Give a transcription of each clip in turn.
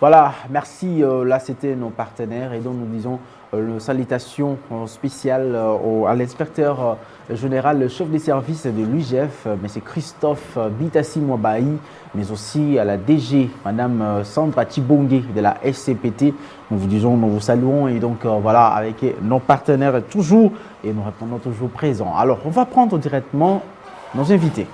Voilà, merci. Là, c'était nos partenaires et donc nous disons une salutation spéciale à l'inspecteur général, le chef des services de l'UGF, M. Christophe Bitassi Mwabahi, mais aussi à la DG, Mme Sandra Tibongue de la SCPT. Nous vous disons, nous vous saluons et donc voilà, avec nos partenaires toujours et nous répondons toujours présents. Alors, on va prendre directement nos invités.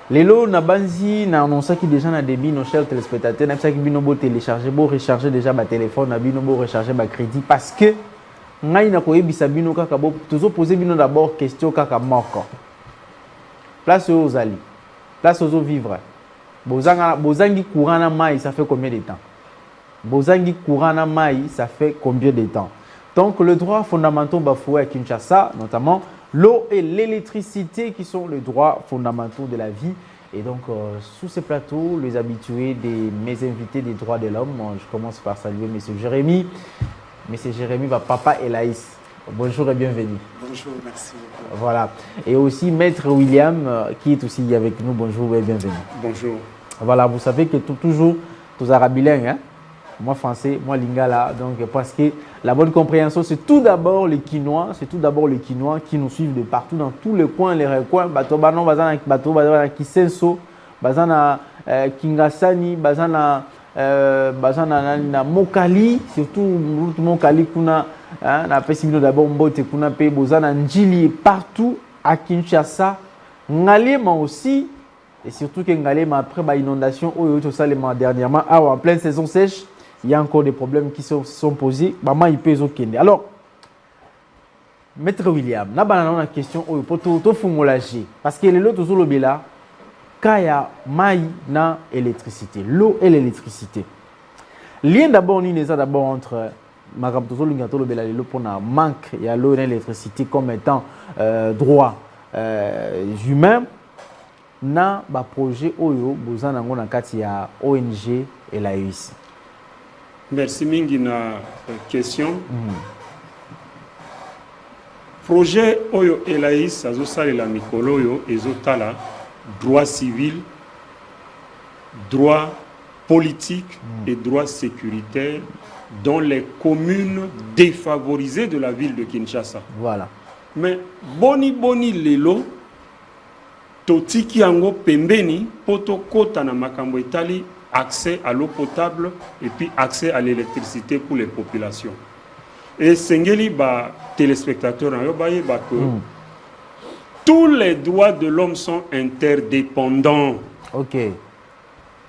Lelo na banzi na annonce qui déjà na débit nos chers téléspectateurs na ça qui bino bo télécharger bo recharger déjà ma téléphone na bino bo recharger ma crédit parce que ngai na koyebisa bino kaka bo toujours poser bino d'abord question kaka moko place aux ali place aux vivre bozangi courant na mai ça fait combien de temps bozangi courant na mai ça fait combien de temps donc le droit fondamental bafoué à Kinshasa notamment l'eau et l'électricité qui sont les droits fondamentaux de la vie. Et donc, sous ces plateaux, les habitués de mes invités des droits de l'homme, je commence par saluer M. Jérémy. M. Jérémy, papa Elaïs. Bonjour et bienvenue. Bonjour, merci beaucoup. Voilà. Et aussi Maître William, qui est aussi avec nous. Bonjour et bienvenue. Bonjour. Voilà, vous savez que toujours, tous arabes bilingues, hein? Moi français, moi lingala, donc parce que la bonne compréhension, c'est tout d'abord les Quinois, qui nous suivent de partout, dans tous les coins, les recoins, bateau banon, bazana bateau, bazana Kisenso, bazana Kingasani, bazana na Mokali, surtout Mokali kuna, na pesimino d'abord mbote kuna pe bozana Njili partout à Kinshasa, Ngalema aussi, et surtout que Ngalema après ba inondation, tout ça dernièrement, en pleine saison sèche. Il y a encore des problèmes qui se sont posés. Maman, il peut les alors, Maître William, nous avons une question pour tout formulager. Parce que l'autre toujours le là, quand il y a maï na électricité, l'eau et l'électricité. Lien d'abord, nous avons d'abord entre le pour manque il y a l'eau et l'électricité comme étant droit humain. Na ba projet oyo bozana ngona kati ya ONG et la UIC. Merci mingi na question. Projet oyo Elaïs azosalela mikolo oyo ezotala droit civil, droit politique et droit sécuritaire dans les communes défavorisées de la ville de Kinshasa. Voilà. Mais boni lelo totiki yango pembeni poto kota na makambo etali accès à l'eau potable et puis accès à l'électricité pour les populations. Et Sengeli, téléspectateurs, que tous les droits de l'homme sont interdépendants. Ok.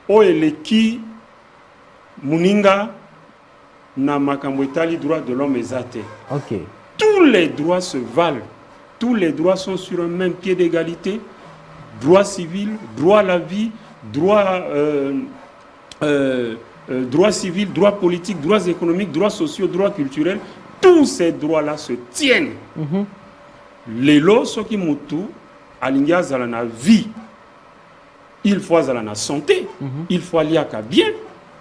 Oeleki Muninga na makambo etali droit de l'homme ezate. Ok. Tous les droits se valent. Tous les droits sont sur un même pied d'égalité. Droit civil, droit à la vie, droit civil, droit politique, droits économiques, droits sociaux, droits culturels, tous ces droits-là se tiennent. Les lois sont qui mutu, alinga zalana vie, il faut zalana santé, il faut aliaka bien,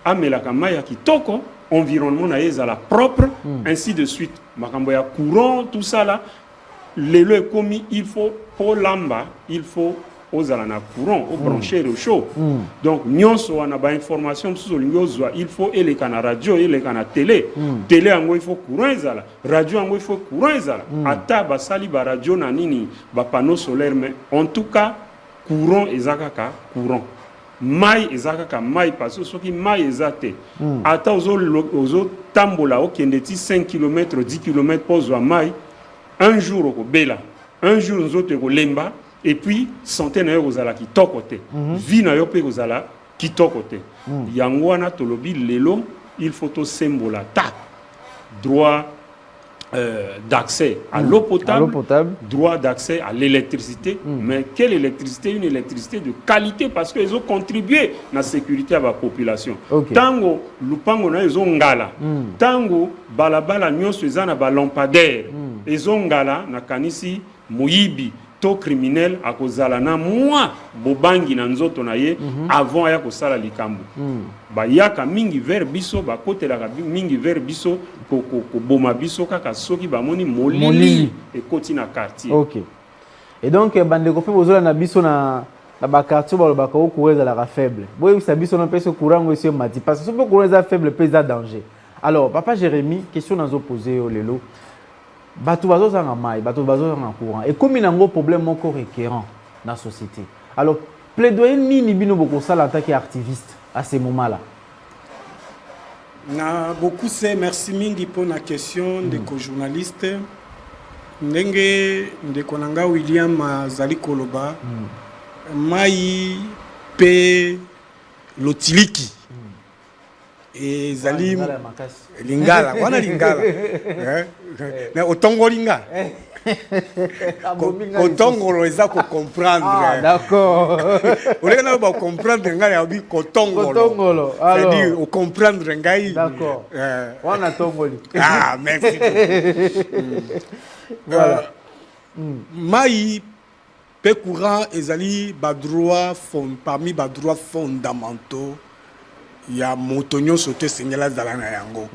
amelaka maya kitoko, environnement na ezala propre, ainsi de suite. Makamboya courant, tout ça là, les lois commis, il faut pour lamba, il faut aux alana courant, aux branchés au chaud. Donc, nyonso on a ba information sur il faut et les canaux radio et les canaux télé. Télé ango il faut courant ezala, radio ango il faut courant ezala. Ata ba sali ba radio na nini ba panneau solaire mais en tout cas courant ezakaka courant. Mai ezakaka mai parce que ce qui mai ezate. Ata ozo tambola o kendeti 5 km 10 km pose wa mai un jour au bela, un jour nous autres au lemba. Et puis, santé na yo kozala kitoko te. Vie na yo pe kozala kitoko te. Yango wana tolobi lelo, il faut to sembola ta droit d'accès à l'eau potable, droit d'accès à l'électricité. Mais quelle électricité? Une électricité de qualité parce qu'ils ont contribué à la sécurité de la population. Tango, lupango na ils ont ngala. Tango, balabala nyonso ezana ba lampadaire. Ils ont ngala na kanisi moyibi. To criminel à kozala na moi bobangi na nzoto na ye avant ya kosala likambo ba yaka mingi vers biso ba kotela mingi vers biso ko boma biso kaka soki ba moni molili et koti na quartier. OK. Et donc bande ko pe bozola na biso na na bakartier balobaka courant ezalaka faible boyebisa biso na mpe courant ngo esi mati parce que soki courant eza faible mpe eza danger. Alors papa Jérémy, question nazopose yo lelo bato bazozanga mai bato bazozanga courant ekomi nango problème moko récurrent na société. Alors plaidoyer nini bino bokosala en tant qu'activiste à ce moment là? Na beaucoup c'est merci mingi pour la question de co-journaliste ndenge ndeko nanga William azali koloba mai pe lotiliki et zali lingala wana lingala mais otongo linga otongolo eza ko comprendre d'accord oleka na ba comprendre ngai ya bi kotongolo c'est-à-dire o comprendre ngai d'accord wana tongoli merci voilà mai pe courant ezali ba droit parmi ba droits fondamentaux ya motonyo sote sengela zala na yango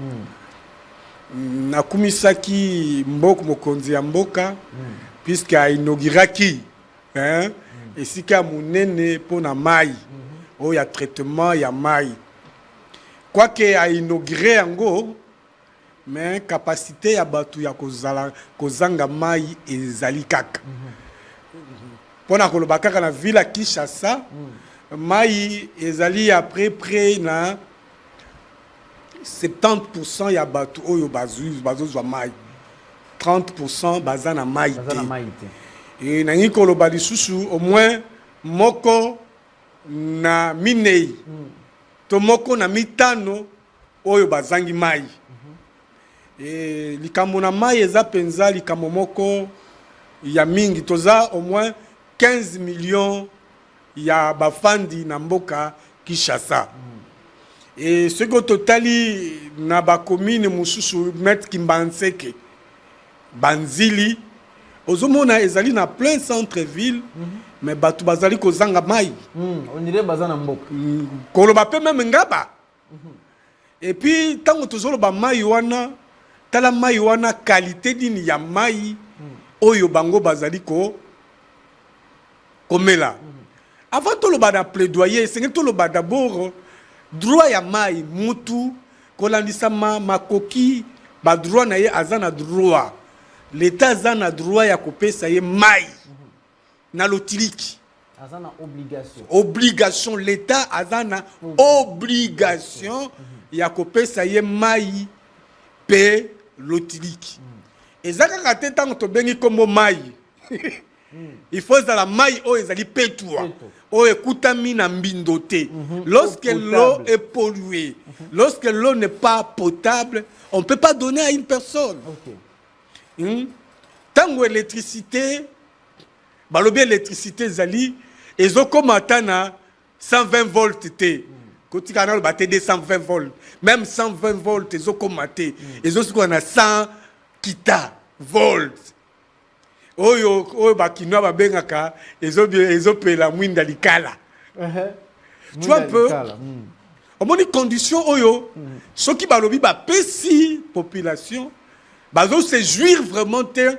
nakumisaki mboka mokonzi ya mboka puisque a inauguraki esika munene pona mai o ya traitement ya mai quoique a inauguré yango mais capacité ya batu ya kozanga mai ezali kaka pona koloba kaka na ville ya Kinshasa mai ezali après près na 70% ya batu oyo bazozwa mai 30% baza na mai te et nangi koloba lisusu au moins moko na minei to moko na mitano oyo bazangi mai et likambo na mai eza penza likambo moko ya mingi toza au moins 15 millions ya bafandi na mboka Kinshasa. Et ce que totali na ba commune mususu met Kimbanseke Banzili ozomona ezali na plein centre ville mais batu bazali kozanga mai on dirait bazana mboka koloba pe même ngaba et puis tango tozolo ba mai wana tala mai wana qualité dini ya mai oyo bango bazali ko komela avant tout le bada plaidoyer c'est que tout le bada d'abord droit ya mai mutu kolandisa makoki ba droit na ye azana droit l'état azana droit ya kopesa ye mai na lotiliki azana obligation l'état azana obligation ya kopesa ye mai pe lotiliki ezaka kate tango to bengi kombo mai il faut la maille o ezali petua o ekutami na mbindo te lorsque l'eau est polluée lorsque l'eau n'est pas potable on peut pas donner à une personne tango électricité balobi électricité zali ezokomata na 120 volts te kotika na ba te 120 volts même 120 volts ezokomate ezosiko na 100 kita volts oyo bakino babengaka ezopela mwinda likala tu vois un peu omoni condition oyo soki balobi bapesi population bazo se jouir vraiment te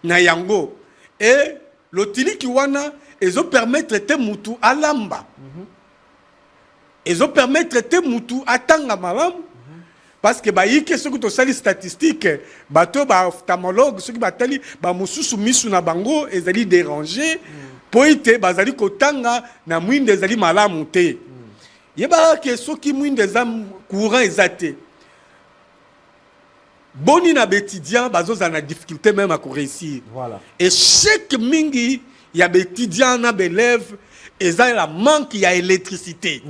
na yango et lotiliki wana ezo permettre te mutu alamba ezo permettre te mutu atanga malamu parce que bayike soki tosali statistique bato ba ophtalmologue soki batali ba mususu misu na bango ezali déranger po ite bazali kotanga na mwinde ezali malamu te yeba ke soki mwinde za courant ezate boni na bétidian bazoza na difficulté même à réussir voilà et chaque mingi ya bétidian na bélève eza la manque ya électricité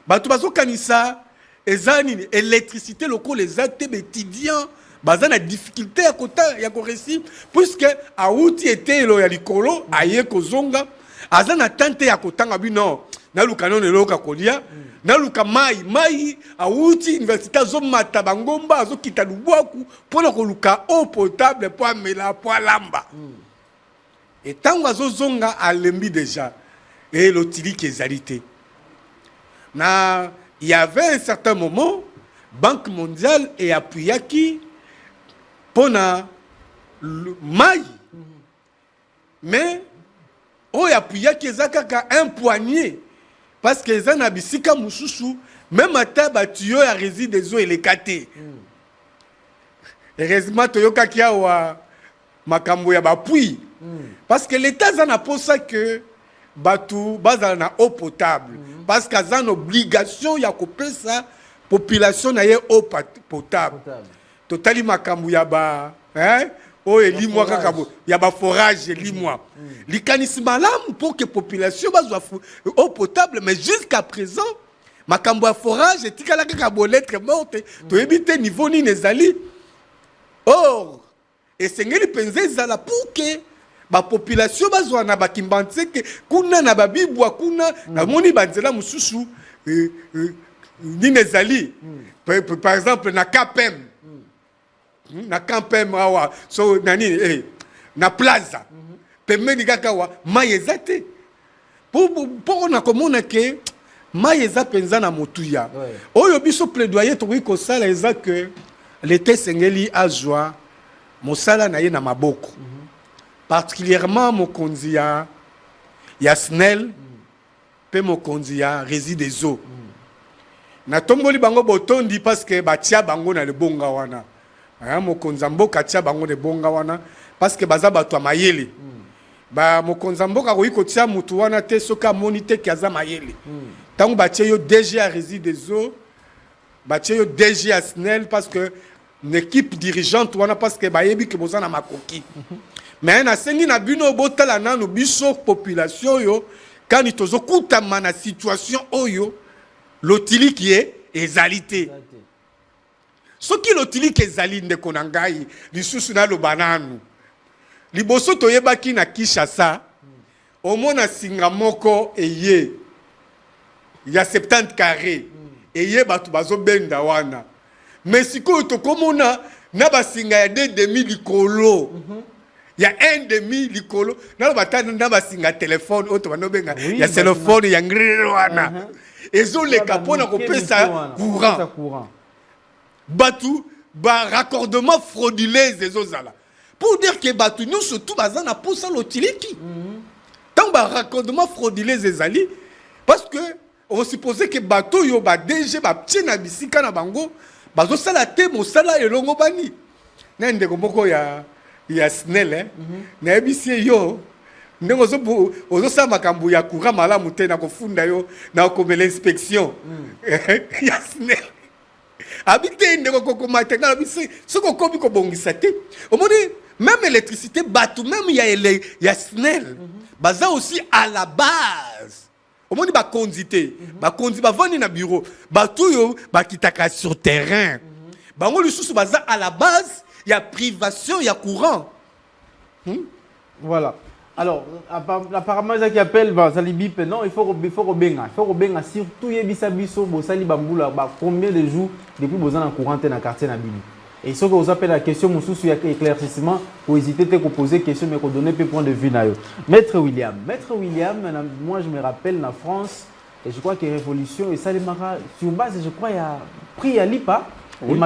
bato bazo kanisa ezani électricité loko les actes bétidian baza na difficulté ya kota ya ko réussir puisque a outi été lo ya likolo aye kozonga azana tante ya kotanga bino na lukano ne loka kolia na luka mai a outi université zo mata bangomba zo kita lubwaku pona ko luka eau potable po amela po lamba et tango zo zonga alembi déjà et lotiliki ezalité na il y avait un certain moment Banque mondiale et appuyaki pona mai mais oyo apuyaki eza kaka un poignet parce que eza na bisika mosusu même ata batuyo ya réside ezo eleka te. Heureusement toyokaki awa makambo ya bapui parce que l'état aza na posa que batu bazala na eau potable parce que aza na obligation ya kopesa population na ye eau potable. Totali makambo ya ba oyo elimwa kaka ya ba forage elimwa likanisi malamu pour que population bazwa eau potable, mais jusqu'à présent makambo ya forage etikala kaka bo lettre morte toyebi te niveau nini ezali. Or esengeli penza ezala pour que ba population bazwa na bakimbantseke kuna na babibwa kuna na moni banzela mususu nini ezali par exemple na KPM na KPM awa so nani na plaza pembeni kaka wa mayeza te pour na komona ke mayeza penza na motuya oyo biso plaidoyer to wi ko sala eza que l'été sengeli azwa mosala na ye na maboko particulièrement mokonzi ya SNEL pe mokonzi ya réside des eaux na tomboli bango botondi parce que batia bango na lebonga wana mokonzi mboka tia bango de bonga wana parce que baza bato ya mayele ba mokonzi mboka ko ikotia mutu wana te soka monite ki aza mayele tango batie yo DG ya réside des eaux batie yo DG ya SNEL parce que une équipe dirigeante wana parce que bayebi ke boza na makoki mais na sengi na bino botala nanu biso population yo quand itozo kutama na situation oyo lotili qui est ezalité soki lotili qui ezali ndeko na ngai lisusu na lo bananu liboso toyebaki na Kinshasa omona singa moko eye ya 70 carrés eye batu bazo benda wana mais sikoyo tokomona na basinga ya 2,5 likolo ya 1,5 likolo na batana na basinga téléphone auto banobenga ya téléphone ya ngiriro wana ezoleka pona kopesa courant batu ba raccordement frauduleux ezozala pour dire que batu nous surtout bazana posa lotiliki tant ba raccordement frauduleux ezali parce que on supposait que batu yo ba DG ba ptina bisika na bango bazo sala te mosala elongo bani na ndeko moko ya SNEL na ebisi yo ndenge ozo makambo ya courant malamu te na kofunda yo na komela inspection ya SNEL habité ndeko kokoma te na bisi soko kobi ko bongisa te omoni même électricité batu même ya SNEL baza aussi à la base omoni ba kondité ba kondi ba vandi na bureau batu yo ba kitaka sur terrain bango lisusu baza à la base il y a privation il y a courant voilà. Alors, apparemment, ça qui appelle Salibi, non, il faut rebenga surtout yebisa biso bosali bambula combien de jours depuis besoin en courant dans quartier na bini. Et ce que vous appelez la question mususu ya éclaircissement, pour hésiter te poser question mais qu'on donner peu point de vue na yo. Maître William, moi je me rappelle en France et je crois que révolution et ça les mara sur base je crois il y a prix à lipa. Oui.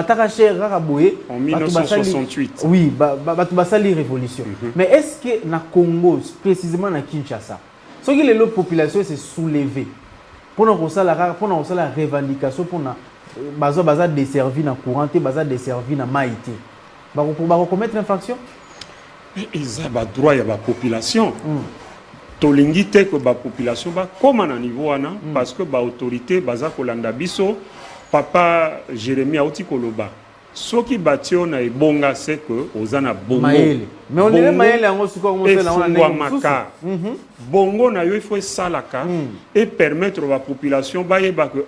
En 1968. Oui, Batubasali révolution. Mais est-ce que na Congo, précisément na Kinshasa, ce que les populations se soulevées pour la revendication, pour baza desservi na couranté, baza desservi na maïté, pour commettre infraction? Ils ont le droit à la population. Tolingi te que la population va comme à niveau parce que l'autorité baza kolanda biso. Papa Jérémie Aouti Koloba. Ce qui bâtit on a bonga c'est que ozana bongo. Mais on est maël en aussi comme on bongo na yo il faut salaka et permettre à la population baye ba que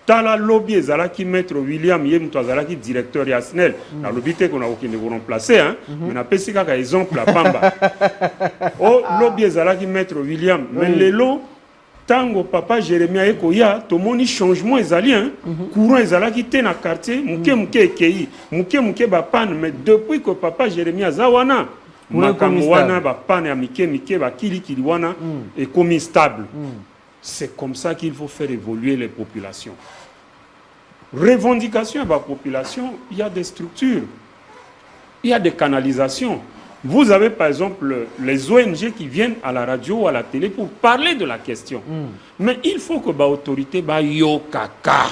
tala lobby ezala ki maître William yem to azala ki directeur ya SNEL na lobby te qu'on a aucun de remplacer mais na pesi kaka exemple la pamba. Oh lobby ezala ki maître William mais lelo tango papa Jérémie Ekoya to moni changement ezali courant ezala ki te na quartier muke ekei muke ba panne mais depuis que papa Jérémie azawana makambo wana ba panne ya mike ba kili wana est comme stable. C'est comme ça qu'il faut faire évoluer les populations. Revendication à la population, il y a des structures, il y a des canalisations. Vous avez par exemple les ONG qui viennent à la radio ou à la télé pour parler de la question. Mais il faut que l'autorité ba yokaka.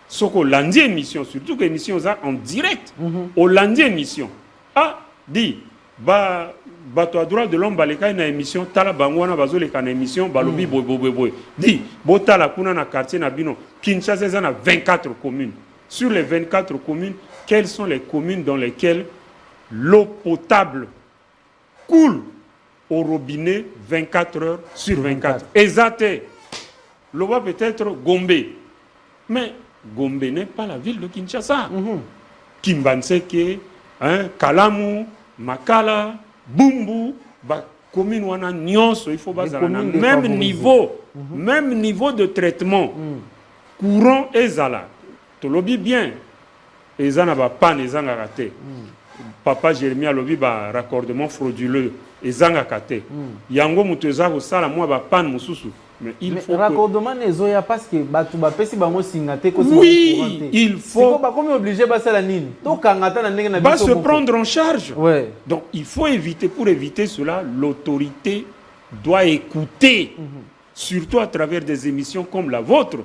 Ce que lundi émission, surtout que l'émission en direct, au lundi émission. Ah, dit, toi droit de l'homme baleka une émission, tala bangwana bazo le kana émission, balobi boy. Dit, bota la kuna na quartier na bino, Kinshasa a 24 communes. Sur les 24 communes, quelles sont les communes dans lesquelles l'eau potable coule au robinet 24 heures sur 24. Exact. L'eau va peut-être Gombe. Mais Gombe n'est pas la ville de Kinshasa. Kimbanseke, Kalamu, Makala, Bumbu, commune wana nyonso, il faut baser même niveau, même niveau de traitement. Courant ezala. Tolobi bien. Ezana ba pan ezanga raté. Papa Jérémie alobi ba raccordement frauduleux ezanga kate. Yango muteza ko sala moi ba pan mususu. Mais il faut raccordement nezoya parce que batu ba pesi bango singate ko oui, il faut ba comme obligé ba sala nini. To kangata na ndenge na biso. Va se prendre en charge. Ouais. Donc il faut éviter, pour éviter cela, l'autorité doit écouter. Surtout à travers des émissions comme la vôtre,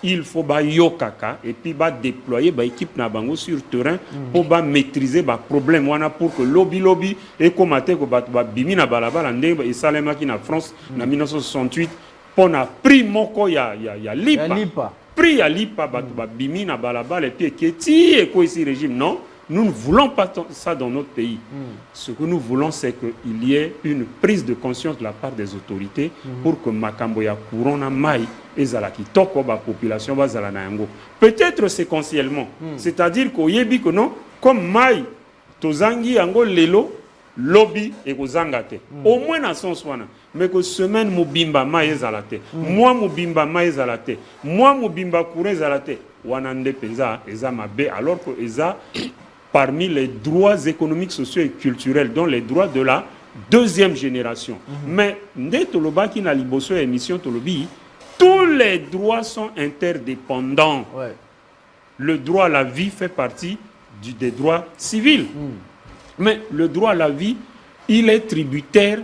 il faut yokaka et puis déployer l'équipe na bango sur terrain pour maîtriser les problèmes pour que lobby et comme que bimi na balabala ndenge et salema qui na France en 1968 pour na prix moko ya lipa prix ya lipa bimi na balabala et puis keti et quoi ici régime non. Nous ne voulons pas ça dans notre pays. Ce que nous voulons, c'est qu'il y ait une prise de conscience de la part des autorités pour que Makambo ya Courona Mai et Zalaki Toko, la population va Zalanayango. Peut-être séquentiellement. C'est-à-dire qu'au Yebi, que non, comme Mai, Tozangi, Yango, Lelo, Lobby et Kozangate. Au moins dans son soin. Mais que semaine, Moubimba Mai Zalate. Moi, Moubimba Mai Zalate. Moi, Moubimba Kouré Zalate. Wanande Peza, Eza Mabe, alors que Eza. Parmi les droits économiques, sociaux et culturels, dont les droits de la deuxième génération. Mais, dès Tolobaki na liboso émission Tolobi, tous les droits sont interdépendants. Ouais. Le droit à la vie fait partie des droits civils. Mais le droit à la vie, il est tributaire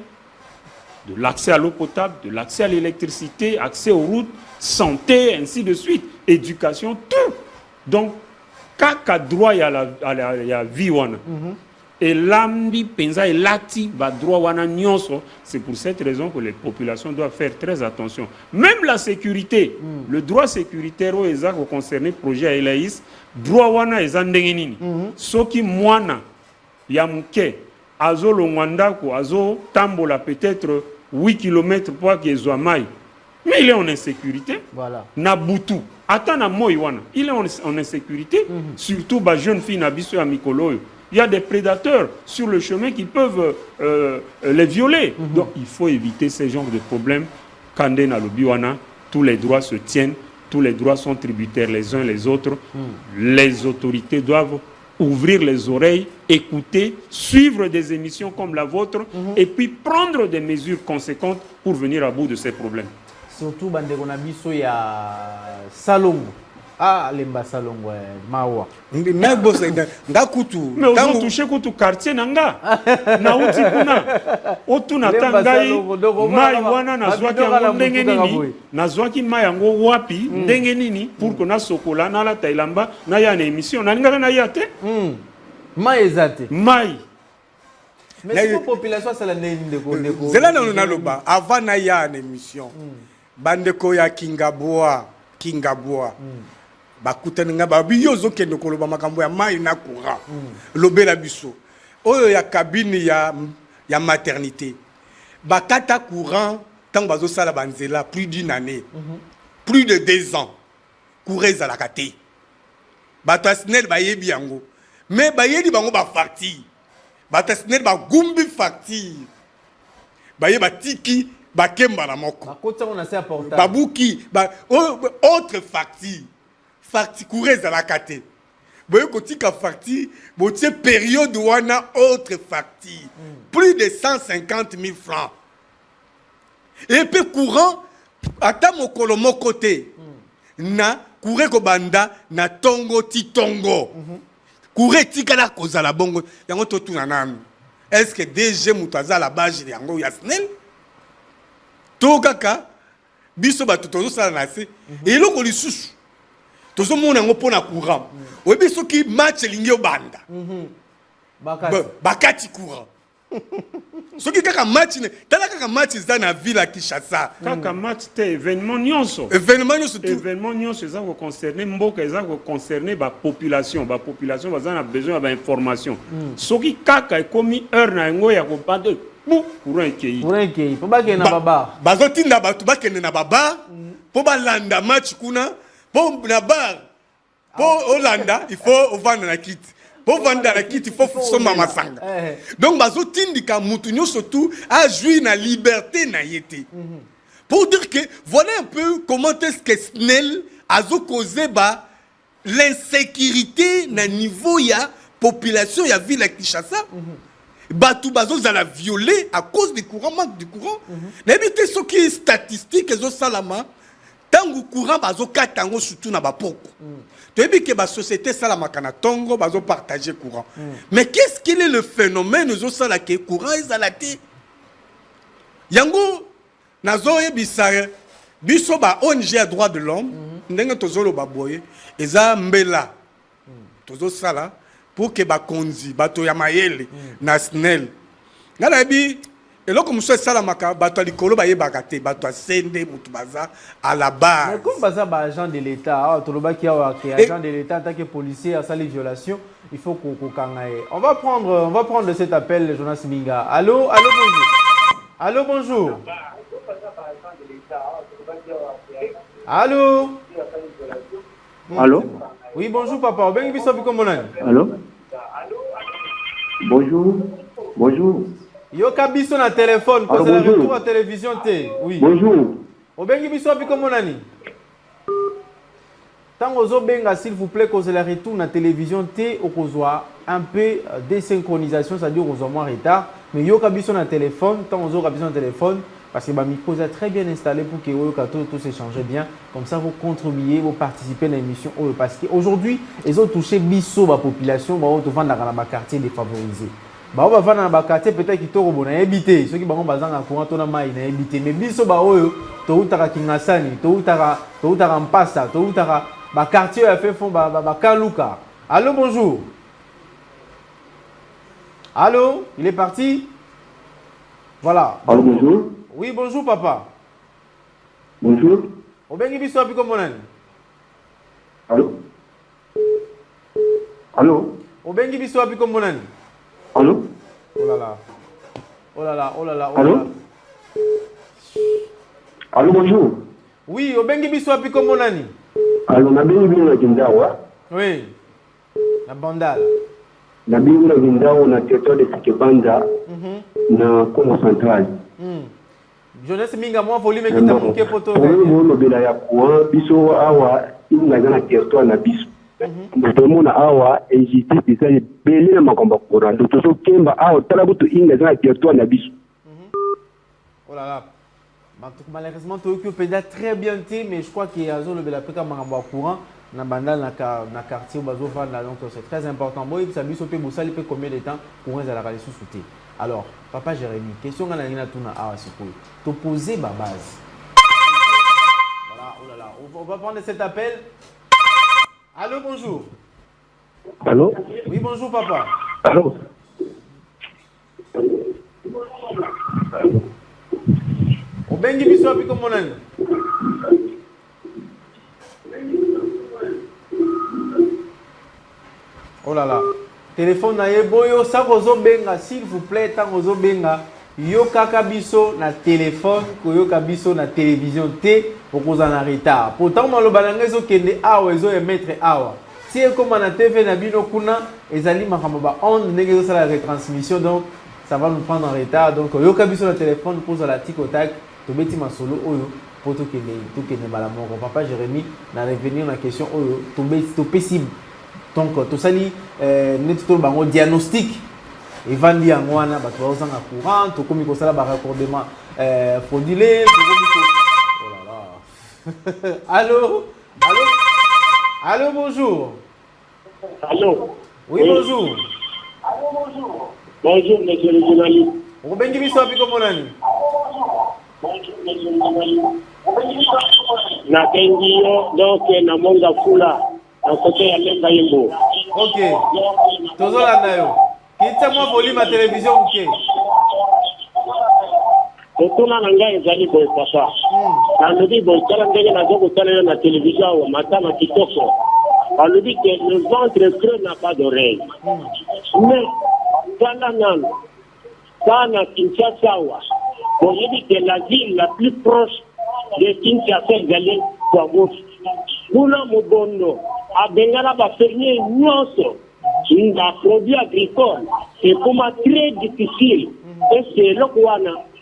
de l'accès à l'eau potable, de l'accès à l'électricité, accès aux routes, santé, ainsi de suite, éducation, tout. Donc, kaka droit ya la vie wana et lambi penza et lati ba droit wana nyonso. C'est pour cette raison que les populations doivent faire très attention. Même la sécurité, le droit sécuritaire au eza ko concerner projet Elaïs, droit wana eza ndenge nini. Soki mwana ya muke azo longwanda ko azo tambola peut-être 8 km pour que ezwa mai. Mais il est en insécurité. Voilà. Nabutu. Attends, il est en insécurité. Surtout les jeunes filles à Mikolo. Il y a des prédateurs sur le chemin qui peuvent les violer. Donc il faut éviter ce genre de problèmes. Kande na Lobiwana, tous les droits se tiennent, tous les droits sont tributaires les uns les autres. Les autorités doivent ouvrir les oreilles, écouter, suivre des émissions comme la vôtre et puis prendre des mesures conséquentes pour venir à bout de ces problèmes. Surtout bandeko na biso ya Salongo. Ah, lemba Salongo mawa. Mais boss nga kutu. Mais on touché kutu quartier nanga. Na uti kuna. Otuna tangai. Mai wana na zwaki yango ndenge nini? Na zwaki mai yango wapi ndenge nini pour que na sokola na la tailamba na ya na émission na ngaka na ya te. Mai ezate. Mai. Mais c'est la population c'est la ndeko. C'est là on a le bas avant na ya na émission. Bandeko ya Kingaboa bakutana nga ba biyozo kende koloba makambo ya mai na courant lobela biso oyo ya cabine ya maternité bakata courant tant bazo sala banzela plus d'une année plus de 2 ans coureza la kate batasnel bayebi yango mais bayeli bango ba facture batasnel ba gumbi facture bayeba tiki bakemba na moko babuki autre facture coureza la kate boye kotika facture botie période wana autre facture plus de 150 000 francs et puis courant ata mokolo moko te na couré ko banda na tongo ti tongo couré tika la kozala bongo yango to tuna nanu est-ce que DG Moutaza la base de yango ya SNEL to kaka biso bato tozo sala na se et eloko lisusu tozo mona ngo pona courant oyebi soki match elingi obanda bakati courant soki kaka match ne tala kaka match za na ville à Kinshasa kaka match te événement nyonso eza ko concerner mboka eza ko concerner ba population baza na besoin ba information soki kaka ekomi heure na ngo ya ko bande courant ekei po bakende na baba bazotinda bato bakende na baba po balanda match kuna po na bar po Hollanda il faut ovanda na kiti pour vendre la kit il faut soma masanga donc bazotindika mutu nyonso tout a jouir na liberté na yete pour dire que voilà un peu comment est-ce que SNEL a causé l'insécurité na niveau ya population ya ville à Kinshasa batu bazo za la violer à cause du courant manque du courant n'habite ce qui est statistique ezo salama tangu courant bazo katango surtout na bapoko tu as vu que la société salamaka na tongo bazo partager courant mais qu'est-ce qu'il est le phénomène nous ça la que courant ezalati yango nazo yebisa biso ba ONG à droit de l'homme ndenge tozolo baboye eza mbela tozo sala pour que ba konzi bato ya mayele na SNEL ngala bi eloko muso salamaka bato likolo bayebaka te bato asende mutu baza à la base mais comme baza ba agent de l'état toloba ki agent de l'état en tant que policier à sali violation il faut qu'on kangaye on va prendre cet appel Jonas Minga. Allô bonjour Allô oui bonjour papa obengi biso biko monani allô bonjour yoka biso na téléphone parce que la retour à télévision té oui bonjour obengi biso biko monani tango zo benga s'il vous plaît cause la retour na télévision té okozwa un peu désynchronisation c'est-à-dire okozwa moins retard mais yoka biso na téléphone tango zo ka biso na téléphone parce que micro est très bien installé pour que tout s'échange bien. Comme ça, vous contribuez, vous participez à l'émission. Parce qu'aujourd'hui, ils ont touché biso la population, ils vont vendre dans les quartiers défavorisés. Ils vont vendre dans les quartiers peut-être qu'ils ont habité. Ceux qui vont vendre dans courant, ils ont habité. Mais biso, ils ont Kingasani, ils ont Mpasa, ils ont quartier fait fond Kaluka. Allô, bonjour. Allô, il est parti. Voilà. Allô, bonjour. Oui, bonjour papa. Bonjour. Obengi biso api comme monani. Allô. Allô. Obengi biso api comme monani. Allô. Oh là là. Oh là là, oh là là. Allô. Allô, bonjour. Oui, obengi biso api comme monani. Allô, na bengi bino na Kindawa. Oui. Na Bandal. Na bengi na Kindawa na territoire de Sikebanda. Na Congo central. Jonas Minga moi volume qui t'a manqué poto. Bon lobela ya kwa biso awa inga na territoire na biso. Tout na awa injustice ça belé na makomba courant. Donc to kemba awa tala butu inga na territoire na biso. Oh là là. Malheureusement tu occupes très bien mais je crois qu'il y a zone lobela peka makomba courant na bandal na quartier bazo vanda donc c'est très important. Moi ça biso pe bosali pe combien de temps courant za la rali sous-souté. Alors, papa Jérémy, question qu'on a tuna te poser ma base. Voilà, oh là là, on va prendre cet appel. Allô, bonjour. Allô. Oui, bonjour papa. Allô. Obengi biso api comme monani. Oh là là. Téléphone na boyo ça kozo benga s'il vous plaît tant kozo benga yo kaka biso na téléphone ko yo kabiso na télévision té okoza na retard pourtant maloba na ngezo kende awa ezo emettre awa si comme na TV na bino kuna ezali makambo ba onde ndenge zo la retransmission donc ça va nous prendre en retard donc yo kabiso na téléphone pour la tic au tac to beti masolo oyo pour to kende bala moko papa Jérémy na revenir na question oyo to beti to possible. Donc, tout ça, nous avons un diagnostic. Et vandi en wana, bah tu vas en courant, tu comme ça là, bah raccordement frauduleux. Oh là là. Allô, bonjour. Allô. Oui, bonjour. Allô, bonjour. Bonjour, monsieur le journaliste. Obengi biso api komonani. Na Kengio, donc, na Monga Fula, à côté à Lemba Yembo. Ok. Tozolanda yo. Kitsa-moi volume à télévision ok. Totuna nanga ezali boy papa. Alobi boy tala ndenge na zoko tala na télévision wa matama kitoko. Alobi que le ventre creux n'a pas d'oreille. Mais tala nana kana Kinshasa wa. Bon, je dis que la ville la plus proche de Kinshasa ezali kwa Mofi. Kuna Mubondo abengala ba fermier nyonso. Nga produit agricole, c'est comme très difficile. Et c'est là qu'on a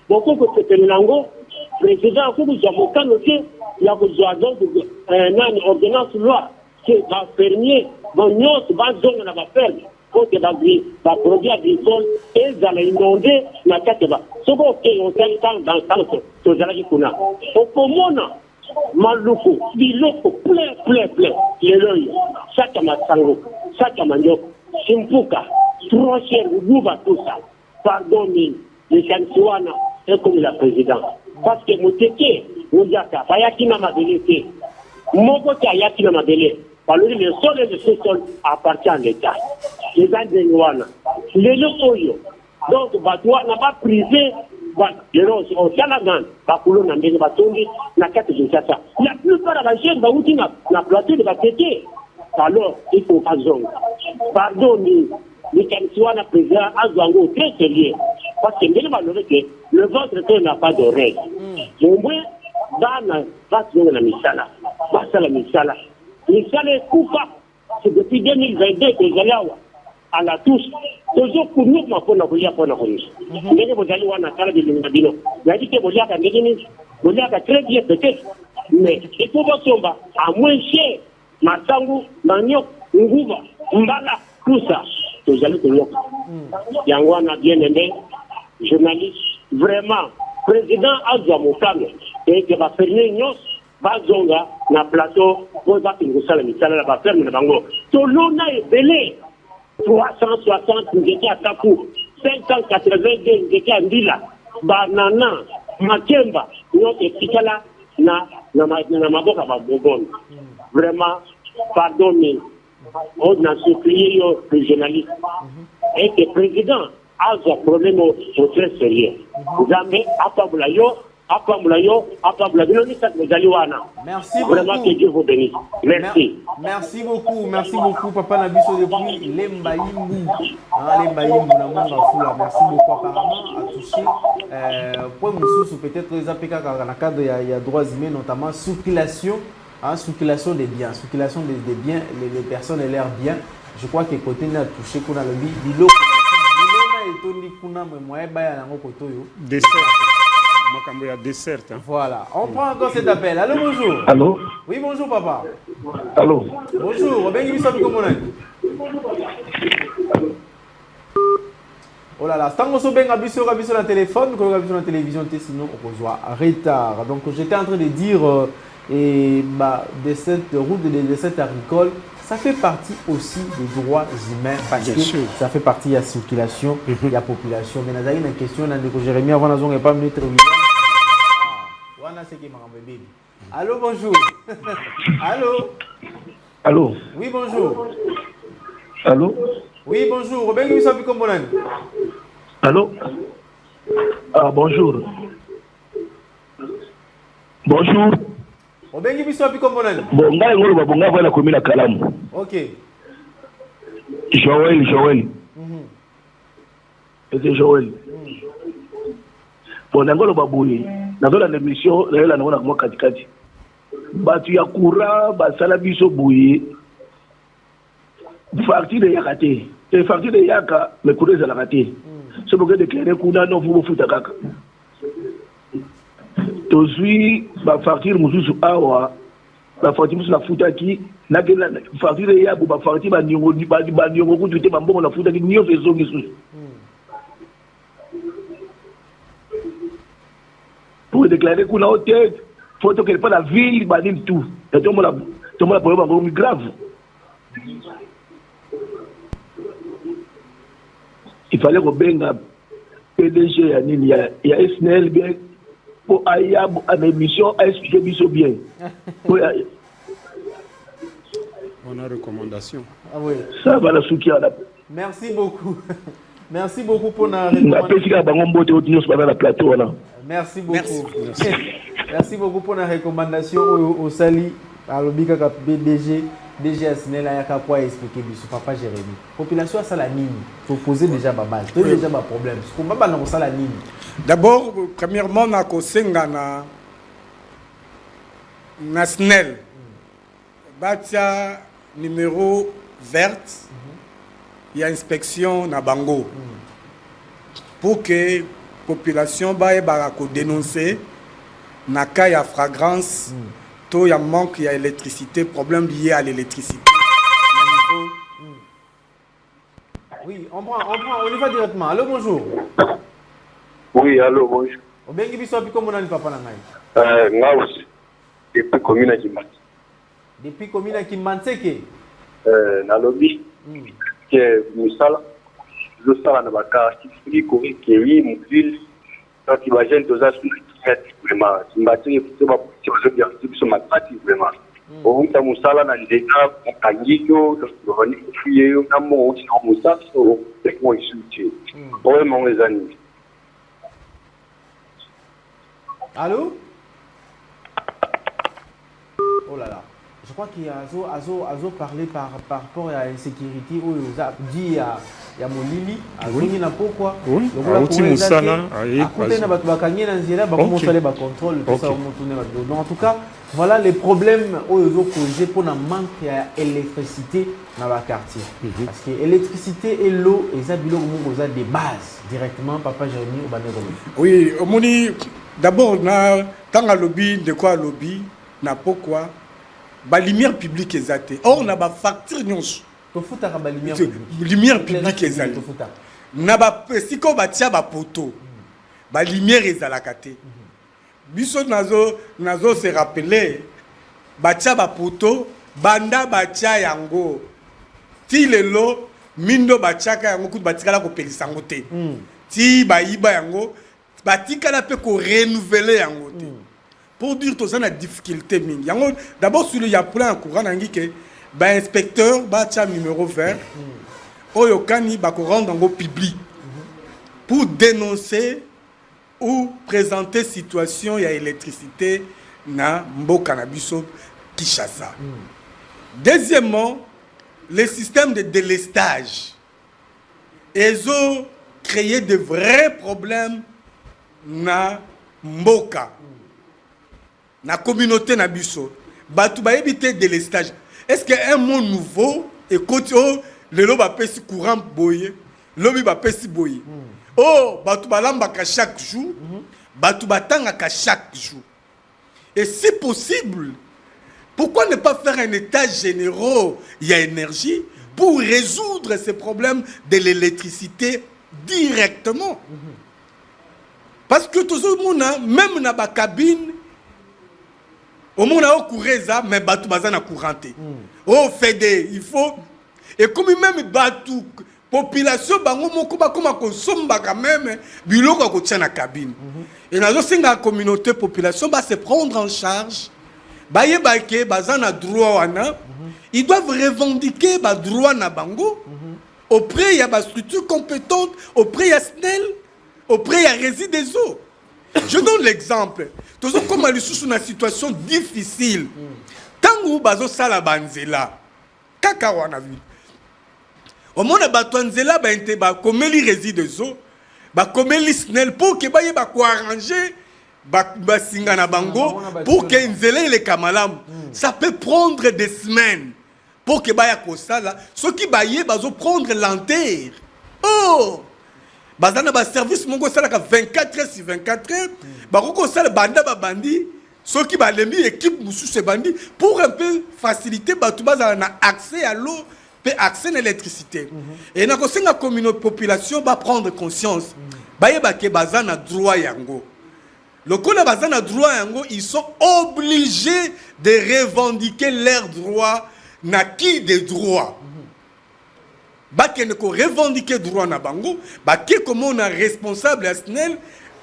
beaucoup de Pételango, président, comme Jamokano, il y a une ordonnance loi, c'est va fermier, bon, nous, va zone à la ferme, pour que va produit agricole, et ça va inonder la tête. Ce qu'on fait, on s'est dans le sens, c'est ça qu'on a. Au Pomona, Maluku, Biloko, plein, les lois, Satamasango, Satamanyok, Simpuka, trop cher, Rouba, tout ça. Pardon, le Chansuana est comme la présidente. Parce que Mouteke, Moudjaka, Bayakina Mabelete, Mokoka Yakina Mabele, par le sol et le sous-sol appartient à l'État. Les Andénoana, les Lokoyo. Donc, Batoua n'a pas privé. Au Salagan, Bakulo n'a pas tombé, la carte de Kinshasa. La plupart de la chaîne va où tu n'as platé de la tête. Alors, il faut pas zone. Pardon, le Kansuana président a joué très sérieux. Parce que même le ventre n'a pas d'oreille. Au moins, dans la Misala, la Misala. Misala est coupable. C'est depuis 2022 que j'ai là. À la touche, toujours pour nous, ma pour la police, pour la police. Mais vous allez voir la salle de l'Imbabino. Il a dit que vous avez très bien peut-être. Mais il faut voir Somba, à moins cher, Masangu, Maniok, Nguba, Mbala, tout ça. Vous allez pour l'autre. Yangwana bien aimé, journaliste, vraiment, président Azwa Mokame, et qui va faire une nyos, Bazonga, na plateau, pour voir qu'il vous a la misala, la ferme, le bango. Tout le monde est belé. 360, nous étions à Takou. 582, nous étions à Ndila. Banana, Makemba, nous étions là, na Maboka Babogone. Vraiment, pardonnez. On a supplié le journaliste. Et que le président a un problème très sérieux. Vous avez Merci beaucoup. Vraiment que Dieu vous bénisse. Merci. Merci beaucoup, Papa Nabiso depuis Lembaïmbu. Lembaïmbu, merci beaucoup. Apparemment, à toucher. Pour nous, peut-être les APK dans le cadre il y a droits humains, notamment circulation des biens. Circulation des biens, les personnes et leurs biens. Je crois que côté n'a touché qu'on a le bilo. Dessert. Voilà, on prend encore cet appel. Allô, bonjour. Allô? Oui, bonjour, papa. Allô? Bonjour, oh là là, tant qu'on se baigne à biso la téléphone, qu'on a la télévision, sinon on reçoit retard. Donc j'étais en train de dire, de cette route de cette agricole, ça fait partie aussi des droits humains parce que ça fait partie de la circulation, de la population. Mais il y a une question, Jérémy, avant la zone, il n'y a pas de allô, bonjour. Allô? Allô? Oui, bonjour. Allô? Oui, bonjour. Allô? Ah, bonjour. Bonjour. Bon, ngai voilà comme la Kalamu. OK. Joël. C'est Joël. Bon, ngolo baboui. Nazola l'émission, la ngona mo katikati. Batu ya courant, basala biso boui. Facture de yakate. Et facture de yaka, mais courant za la raté. C'est pour que déclarer kuna no vous futa kaka. Tozui ba facture mususu awa. Ba facture mususu la futa ki na facture de yabu ba facture ba nyongo ba nyongo ku tuté ba mbongo la futa ki nyo fezo ngisusu. Pour déclarer qu'on a hôtel, il faut que pas la ville, tout. Et tout le monde a problème grave. il fallait rebenga PDG ya nini ya SNL bien pour aya à l'émission à expliquer biso bien. On a recommandation. Ah oui. Ça va la soukia là. Merci beaucoup. Merci beaucoup pour la recommandation. Merci beaucoup. Merci beaucoup pour la recommandation au Sali, à l'Obika DG SNL, à quoi expliquer biso Papa Jérémy. Population ça la nini. Faut poser déjà ma base. C'est déjà ma problème. Ce qu'on va pas dans ça la nini. D'abord, premièrement, na kosenga na SNEL. Batia numéro verte. Il y a inspection na bango. Pour que la population va dénoncer na cas ya fragrance, il y a manque de électricité, problème lié à l'électricité. Oui, on y va directement. Allô, bonjour. Oui, allô, bonjour. Bien qui biso comment on papa na ngai. Ngaus. Depuis commune à Kimanteke. Depuis commune à Kimanteke. Na lobby. Que musala. Le sala na baka sifuri kori keri mukil. Quand il va gêner deux ans vraiment. Imbatiri c'est pas pour se dire sur ma pratique vraiment. Au ta musala na ndeka kangiko to roni fuye na mo ti na musala so c'est moi ici. Vraiment les amis. Allô? Oh là là. Je crois qu'il y a Azo parlé par rapport à l'insécurité où il a dit il y a Molili, Azoni na pourquoi? Oui. Auti musala, à côté na bakanye na nzela ba comment faire ba contrôle tout ça on tourner donc en tout cas voilà les problèmes où ils ont causé pour un manque d'électricité dans le quartier parce que l'électricité et l'eau ils ont des bases directement papa Jérémy au Banéro. Oui, omoni d'abord na tanga lobby de quoi lobby na pourquoi ba lumière publique ezate or na ba facture nyonso to futa ka ba lumière publique ezate na ba siko ba tia ba poto ba lumière ezalaka te biso nazo se rappeler ba tia ba poto banda ba tia yango ti lelo mindo ba tia ka yango kutu batikala ko pelisa yango te ti ba yiba yango batikala pe ko renouveler yango te. Pour dire tout ça, la difficulté mingi. D'abord, sur le plan courant, que inspecteur, numéro vert, oyokani ba rendre en public pour dénoncer ou présenter situation ya électricité na mboka na biso Kinshasa. Deuxièmement, les systèmes de délestage. Ils ont créé de vrais problèmes na mboka. Na communauté na biso batu ba éviter délestage. Est-ce que un mot nouveau et côté le loba pesi courant boye lobi ba pesi boye oh batu balamba ka chaque jour batu batanga ka chaque jour et si possible pourquoi ne pas faire un état général il y a énergie pour résoudre ces problèmes de l'électricité directement parce que tout le monde même na ba cabine au monde a coureza mais batu bazana couranté oh fédé il faut et comme même batu population bango moko ba comme ko somba quand même biloko ko tia na cabine et nazo singa communauté population ba se prendre en charge ba yebake bazana droit wana ils doivent revendiquer ba droit na bango auprès ya ba structure compétente auprès ya SNEL auprès ya Régie des eaux. Je donne l'exemple. Toujours comme elle est sous une situation difficile. Tant que bazo sala banzela, kaka wana vu. Au monde batonzela ba inte ba komeli Régie des eaux, ba komeli SNEL pour que ba yeba ko arranger ba singa na bango pour que nzela le kamalam. Ça peut prendre des semaines pour que ba ya ko sala, ceux qui ba yeba bazo prendre l'enterre. Oh bazana ba service mongo sala ka 24 heures sur 24 heures ba ko sala banda ba bandi ceux qui ba lembi équipe musu se bandi pour un peu faciliter ba tout bazana na accès à l'eau pe accès à l'électricité et na ko senga communauté population ba prendre conscience ba yeba ke bazana droit yango lokola bazana droit yango ils sont obligés de revendiquer leurs droits na qui des droits bakende ko revendiquer droit na bango, baké comment on a responsable à SNEL,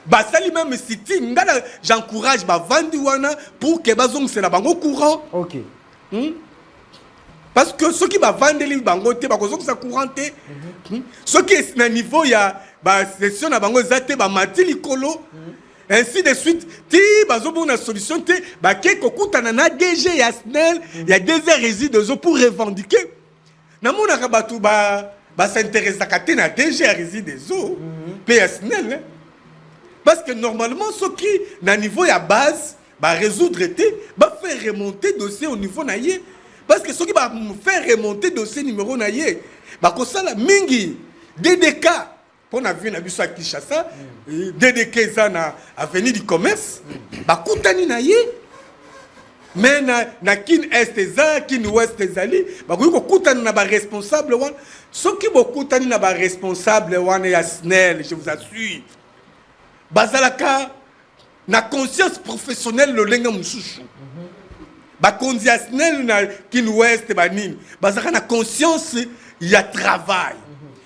basali même city ngala j'encourage ba vandi wana pour que bazong c'est la bango courant. OK. Parce que ceux qui va vendre les bango te ba kozong ça courant te. Ceux qui est na niveau ya ba session na bango zate ba mati likolo. Ainsi de suite, ti bazobo na solution te ba ke kokutana na DG ya SNEL, ya des résidus pour revendiquer. Na mona ka batu ba s'intéresse à te na DG ya résidus pe ya SNEL. Parce que normalement ceux qui na niveau ya base ba résoudre te ba faire remonter dossier au niveau na yé. Parce que ceux qui va faire remonter dossier numéro na yé ba ko sala mingi DDK. On a vu na biso à Kinshasa, DDK za na avenue du commerce, ba kutani na ye. Mais na kin est za, kin ouest ezali, ba ko kutani na ba responsable wan. Ceux qui bo kutani na ba responsable wan ya SNEL, je vous assure. Bazalaka na conscience professionnelle le lenga mususu. Ba konzi ya SNEL na kin ouest ba nini. Bazalaka na conscience ya travail.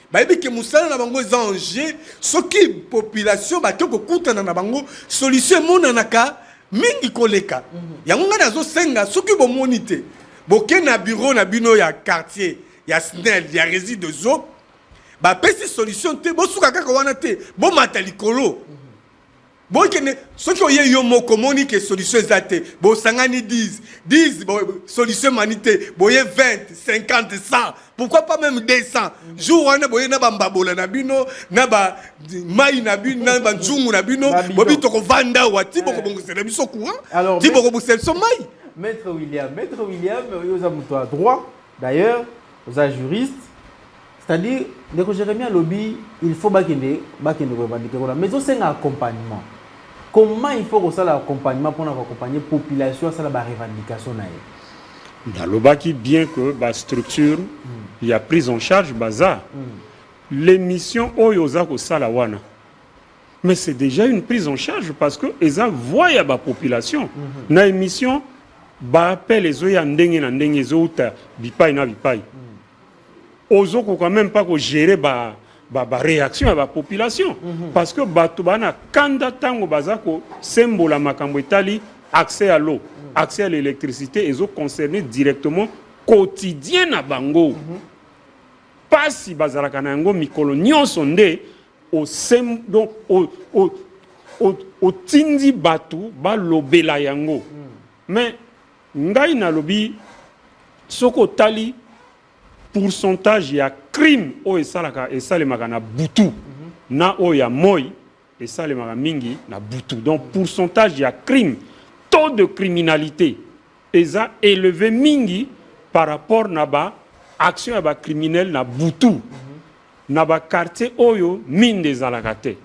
Baby que musala na bango zanje soki population ba toko kutana na bango solution mona naka mingi koleka yango ngana zo senga soki bo monite boke na bureau na bino ya quartier ya SNEL ya résidus zo ba pesi solution te bo suka kaka wana te bo matalikolo bo kene soki oye yo moko moni ke solution zate bo sangani 10 bo solution manite boye 20 50 100 pourquoi pas même 200 jour wana boye na bambabola na bino na ba mai na bino na ba nzungu na bino bobi to ko vanda wati boko bongo c'est biso courant ti boko busel so mai. Maître William vous avez muto droit d'ailleurs vous êtes juriste, c'est-à-dire que Jérémie lobby il faut bakende revendiquer mais aussi un accompagnement. Comment il faut que ça l'accompagnement pour accompagner la population à la revendication dans le baki bien que la structure il y a prise en charge baza l'émission oyoza ko salawana mais c'est déjà une prise en charge parce que eza voya la population na émission ba appel les oya ndenge na ndenge zouta bipai na bipai ozo ko quand même pas ko gérer ba réaction à la population parce que bato bana kanda tango bazako sembola makambo etali accès à l'eau accès à l'électricité et ont concerné directement quotidien à bango pas si bazalaka na yango mikolo nyonso nde au sem donc au tindi batu ba lobela yango mais ngai na lobi soko tali pourcentage ya crime o esalaka esalemaka na butu na o ya moi esalemaka mingi na butu donc pourcentage ya crime taux de criminalité eza élevé mingi par rapport na ba action ya ba criminel na butu na ba quartier oyo minde ezalaka te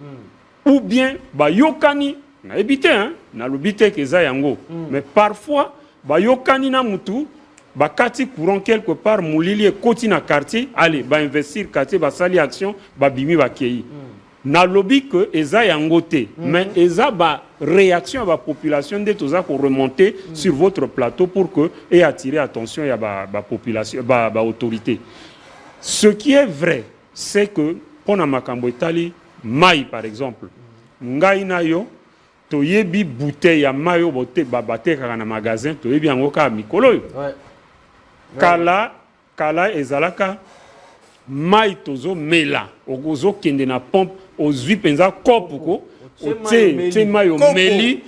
ou bien ba yokani na ebite hein na lobite keza yango mais parfois ba yokani na mutu bakati courant quelque part moulili et koti na quartier allez ba investir quartier ba sali action ba bimi ba kei na lobby que eza yango te mais eza ba réaction à la population de toza ko remonter sur votre plateau pour que et attirer attention ya ba population ba autorité. Ce qui est vrai c'est que pona makambo etali mai par exemple ngai na yo to yebi bouteille ya mayo bote ba bateka na magasin to yebi yango ka mikolo yo kala ezalaka mai tozo mela ozo kende na pompe ozwi penza kopo ko ote mai o meli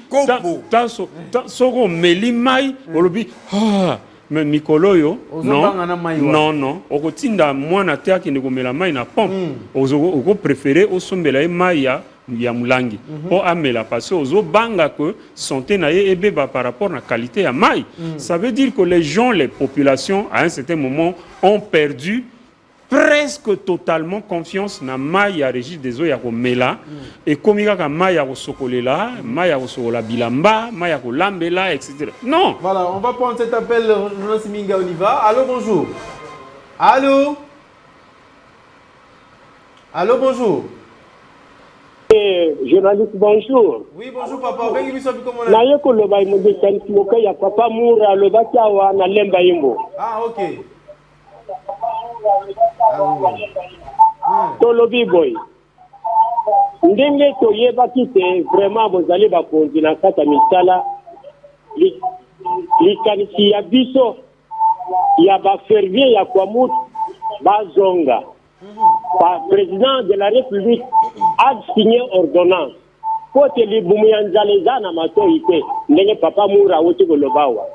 soko meli mai olobi mais mikolo yo non okotinda mwana te akende komela mai na pompe oko préférer osombela mai ya mulangi po amela parce que ozo banga que santé na ye ebeba par rapport na qualité ya mai ça veut dire que les gens les populations à un certain moment ont perdu presque totalement confiance na mai ya régime des eaux ya komela et komika ka mai ya kosokolela mai ya kosokola bilamba mai ya kolambela etc. Non, voilà, on va prendre cet appel journaliste Minga Oliva. Allô, bonjour. Allô, bonjour. Journaliste, bonjour. Oui, bonjour papa. Naye ko loba imode tanimoka ya papa mura loba tawa na lemba yimbo. Ah, OK. tolobi boy ndenge toyebaki te vraiment bozali bakonzi na kati ya misala likanisi ya biso ya bafervier ya kwamut bazonga par président de la république a signé ordonnance po te libumu ya nzala eza na matoi te ndenge papa mura awuti kolobawa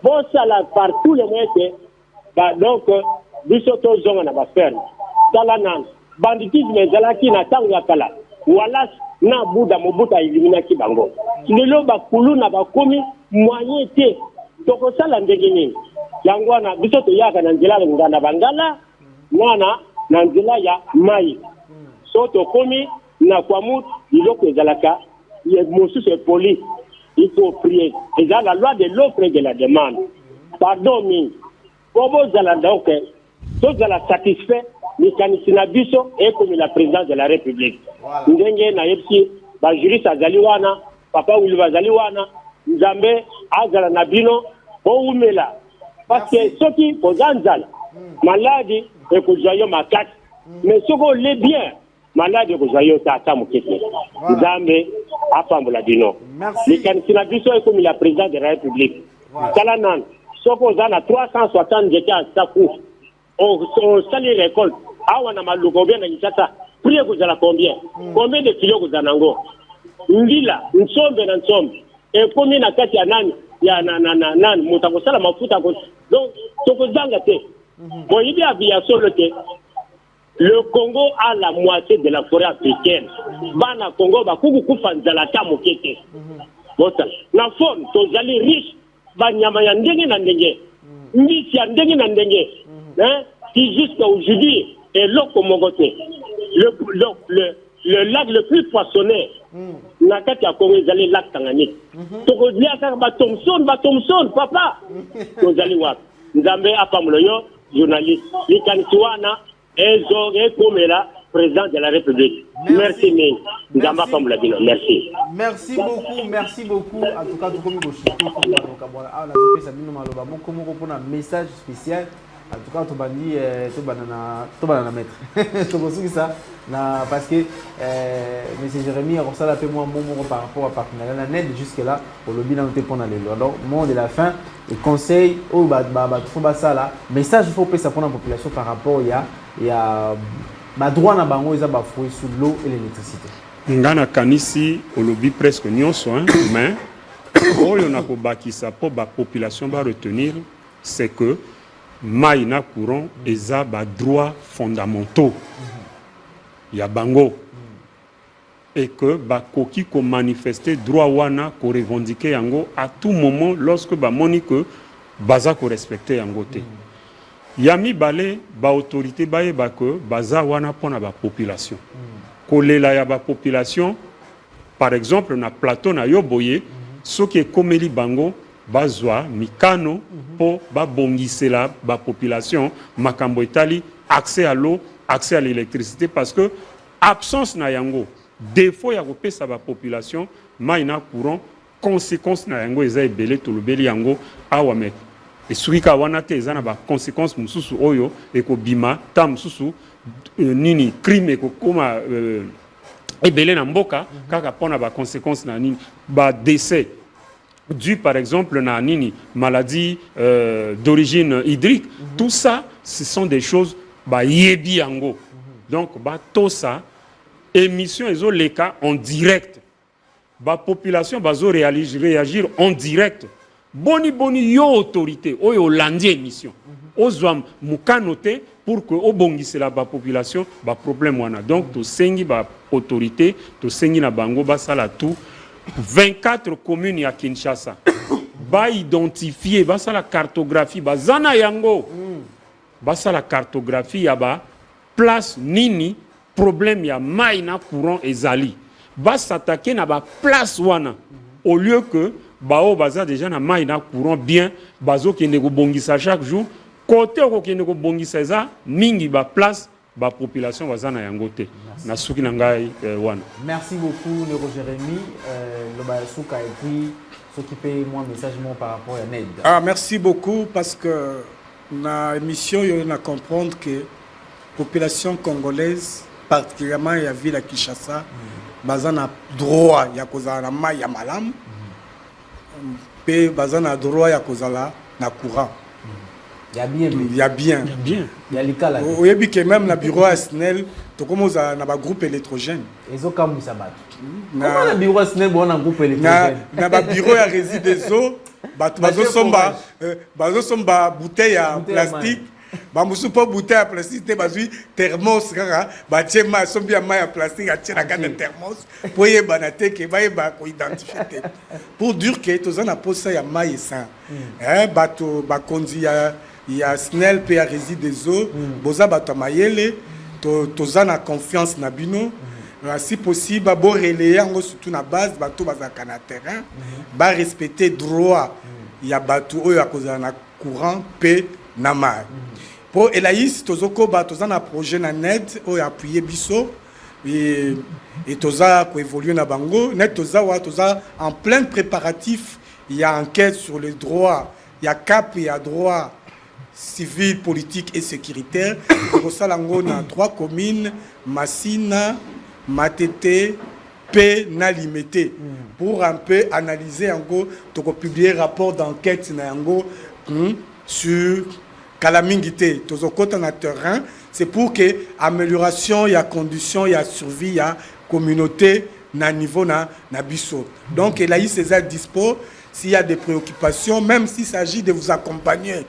bosala par tous les moyens te donc biso tozonga na baferme tala nani banditisme ezalaki na ntango ya kala wala na buda mobuta eliminaki bango lelo bakulu na bakomi moyen te tokosala ndenge nini yango wana biso toyaka na nzela na bangala mwana na nzela ya mai so tokomi na kwamut iloko ezalaka mosusu epoli il faut prier eza la loi de l'offre et de la demande pardon mingi po bozala donc tozala satisfait likanisi na biso ekomi la présidence de la république ndenge nayebisi bajuriste azali wana papa wili bazali wana nzambe azala na bino boumela parce que soki koza nzala maladi ekozwa yo makasi mais soki ole bien maladi ekozwa yo tata moke te nzambe apambola bino likanisi na biso ekomi la présidence de la république tala nani soki oza na 360 nzete ya saku osali récolte awa na maluka obia na Kinshasa prix ekozala combien de kilo kozala nango ndila nsombe na nsombe ekomi na kati ya nani ya nani moto akosala mafuta donc tokozanga te boyibi aviation le te le Congo a la moitié de la forêt africaine bana Congo bakuku kufa nzala ta moke te bota na faune tozali riche banyama ya ndenge na ndenge mbisi ya ndenge na ndenge qui jusqu'à aujourd'hui est locomogoté. Le lac le plus poissonné, na kati ya Congo ezali lac Tanganyika. Tokozlia kaka ba Thomson, papa. Tozali wapi? Nzambe apamula yo journaliste. Likanisi wana ezo ekomela président de la République. Merci Neng. Nzambe apamula bino. Merci. Merci beaucoup. En tout cas, tout comme Goshito, on a fait ça bino maloba. Mon comment pour un message spécial. En tout cas, tu banana maître. Tu ça parce que M. Jérémy a reçu la paix moi par rapport à partenariat la net jusque là pour le bilan de pour aller alors moment de la fin et conseil au ça là message il faut que ça pour la population par rapport il y a droit na bango ils ont fruits sous l'eau et l'électricité. Ngana kanisi au lobby presque nyonso mais oyo na ko bakisa pour la population va retenir c'est que mai na courant eza ba droits fondamentaux ya bango et que ba koki ko manifester droit wana ko revendiquer yango à tout moment lorsque ba moni que baza ko respecter yango te yami balé ba autorité ba yeba que baza wana pona ba population ko lela ya ba population par exemple na plateau na yoboye soki komeli bango bazwa mikano po ba bongisela ba population makambo etali accès à l'eau accès à l'électricité parce que absence na yango défaut ya kopesa ba population mai na courant conséquence na yango eza ebele to lobeli yango awa me esuika wana te eza na ba conséquence mususu oyo ekobima ta mususu nini crime ekokoma ebele na mboka kaka pona ba conséquence na nini ba décès dû par exemple na nini maladie d'origine hydrique tout ça ce sont des choses ba yebi yango donc ba tout ça émission ezo leka en direct ba population bazo réagir en direct boni yo autorité oyo landi émission ozwa mukanote pour que obongisela ba population ba problème wana donc to sengi ba autorité to sengi na bango basala tout 24 communes à Kinshasa ba identifier basa la cartographie bazana yango basa la cartographie ya ba place nini problème ya mai na courant ezali basa s'attaquer na ba place wana au lieu que bao baza déjà na mai na courant bien bazo kende ko bongisa chaque jour côté ko kende ko bongisa za mingi ba place ba population bazana yango te na suki na ngai wana. Merci beaucoup Nero Jérémy le basuka et puis s'occuper moi message par rapport à Ned. Merci beaucoup parce que na émission on a comprendre que population congolaise particulièrement la ville à Kinshasa bazana droit ya kozala na mai ya malamu pe bazana droit ya kozala na courant. Il y a bien. Il y a bien. Bien. Il y a l'ICALA. Oui, et puis même na bureau à SNEL, tu commences à na groupe électrogène. Ils ont comme ça bat. Comment le bureau à SNEL bon un groupe électrogène? Na bureau à résidus des eaux, bazo somba bouteille à plastique. Bamusu pas bouteille à plastique, te bazui thermos kaka, ba tchema sombi à maille à plastique à tchena kana thermos pour y banate que ba ko identifier. Pour dire que tous on a posé ya maille ça. Bato ba konzi ya SNEL pe à résidus des eaux, boza bato mayele, tous on a confiance na bino. Si possible, ba relayer en surtout na base bato bazaka na terrain, ba respecter droit ya bato oyo akozana na courant pe na mai. Pour Elaïs, tozoko ba tozana projet na net oyo appuyer biso et toza ko évoluer na bango, net toza en plein préparatif, il y a enquête sur les droits, il y a cap, il y a droit civil, politique et sécuritaire. Pour ça lango na 3 communes, Massina, Matete, P na limité pour un peu analyser en gros toko publier rapport d'enquête na yango sur Kalamingité tozokota na terrain, c'est pour que amélioration ya conditions ya survie ya communauté na niveau na biso. Donc là il s'est dispo s'il y a des préoccupations, même s'il s'agit de vous accompagner,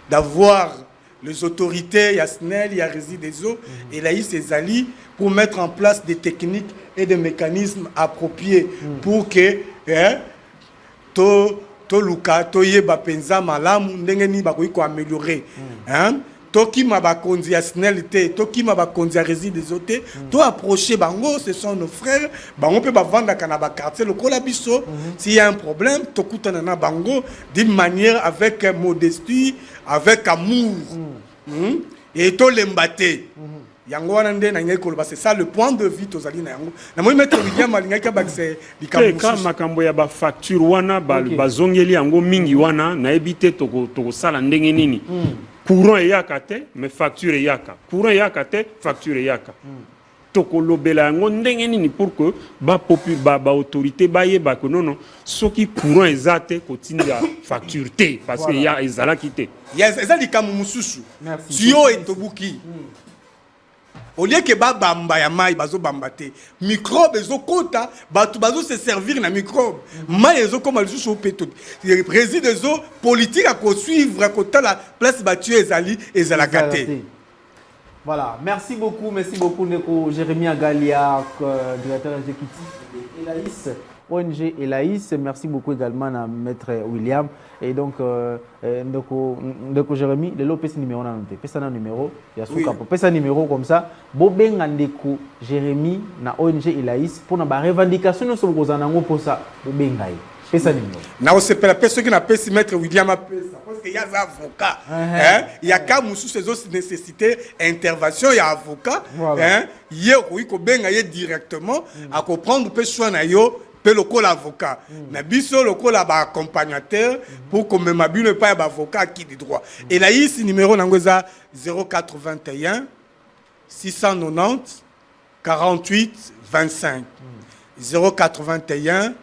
d'avoir les autorités, il y a SNEL, il y a résidus des eaux, et là il s'est allié pour mettre en place des techniques et des mécanismes appropriés pour que to luka to yeba penza malamu ndenge ni bakoki ko améliorer to kima ba konzi ya SNEL te to kima ba konzi ya résidus des eaux te to approcher bango, ce sont nos frères bango pe ba vanda kana ba quartier le kola biso s'il y a un problème to kutana na bango d'une manière avec modestie, avec amour et to lembate yango wana nde na ngeko ba c'est ça le point de vue tozali na yango na moi mettre William alingaka ba c'est likambo makambo ya ba facture wana bazongeli yango mingi wana na ebite toko sala ndenge nini courant eyaka te mais facture eyaka courant eyaka te facture eyaka toko lobela yango ndenge nini pour que ba autorité ba yeba que non soki courant ezate ko tinda facture te parce que ya ezala kité yes ezali likambo mususu tio etobuki. Au lieu que bamba ya mai bazo bambate microbe ezo kota batu bazo se servir na microbe mai ezo comme le sous péto résidus des eaux politique à suivre à côté la place batu ezali ezalakate. Voilà, merci beaucoup Neko Jérémy Agalia, directeur exécutif de Elaïs, ONG Elaïs. Merci beaucoup également à Maître William. Et donc, Ndeko Jérémy, le lot numéro na noté. Pesa na numéro, il y a souka pour pesa numéro comme ça. Bobenga Ndeko Jérémy na ONG Elaïs pour na ba revendication nous sommes aux anango pour ça. Bobenga pesa numéro. Na on s'appelle personne qui n'a pas si Maître William parce qu'il y a des avocats. Il y a quand sous ces autres nécessités intervention, il y a avocat. Hier oui ko benga directement à comprendre pe soin na yo pe loko l'avocat. Na biso loko la ba accompagnateur pour que même abune pas ba avocat qui dit droit. Et là ici numéro nangoza 081 690 48 25 081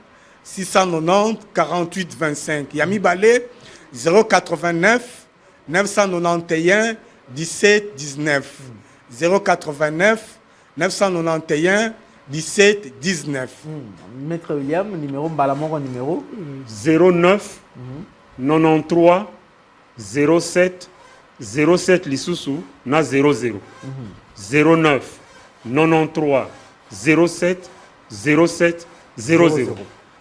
690 48 25 Yami Balé 089 991 17 19 089 991 17 19 Maître William, numéro Balamoro numéro 09 93 07 07 Lisusu na 00 09 93 07 07 00.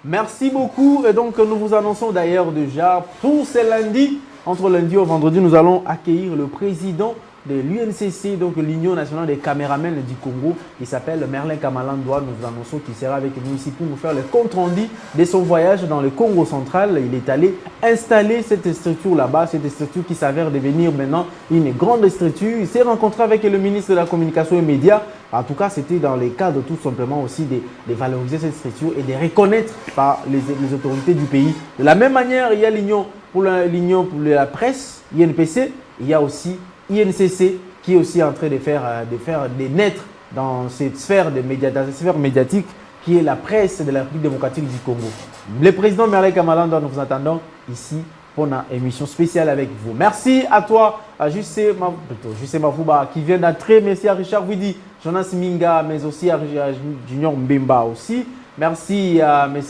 Merci beaucoup. Et donc, nous vous annonçons d'ailleurs déjà pour ce lundi, entre lundi au vendredi, nous allons accueillir le président de l'UNCC, donc l'Union nationale des caméramens du Congo. Il s'appelle Merlin Kamalandoa. Nous vous annonçons qu'il sera avec nous ici pour nous faire le compte rendu de son voyage dans le Congo central. Il est allé installer cette structure là-bas, cette structure qui s'avère devenir maintenant une grande structure. Il s'est rencontré avec le ministre de la Communication et Médias. En tout cas, c'était dans les cadres tout simplement aussi de valoriser cette structure et de reconnaître par les autorités du pays. De la même manière, il y a l'Union pour la presse, INPC, il y a aussi INCC qui est aussi en train de naître dans cette sphère médiatique qui est la presse de la République démocratique du Congo. Le président Merlin Kamalandoa, nous vous attendons ici pour une émission spéciale avec vous. Merci à toi, à Jussé Mafouba qui vient d'entrer. Merci à Richard Widi, Jonas Minga, mais aussi à Junior Mbemba aussi. Merci à M.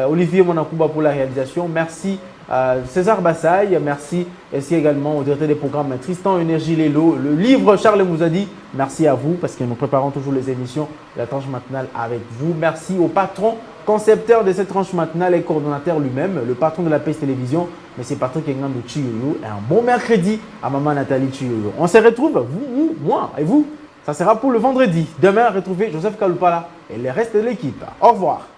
Olivier Monakuba pour la réalisation. Merci à César Bassaï. Merci aussi également au directeur des programmes Tristan Énergie Lelo. Le livre Charles Mouzadi. Merci à vous parce que nous préparons toujours les émissions de la tranche matinale avec vous. Merci au patron, concepteur de cette tranche matinale et coordonnateur lui-même, le patron de la PES Télévision, M. Patrick Engando Chiyoyo. Et un bon mercredi à Maman Nathalie Chiyoyo. On se retrouve, vous, moi et vous. Ça sera pour le vendredi. Demain, retrouvez Joseph Kalupala et le reste de l'équipe. Au revoir.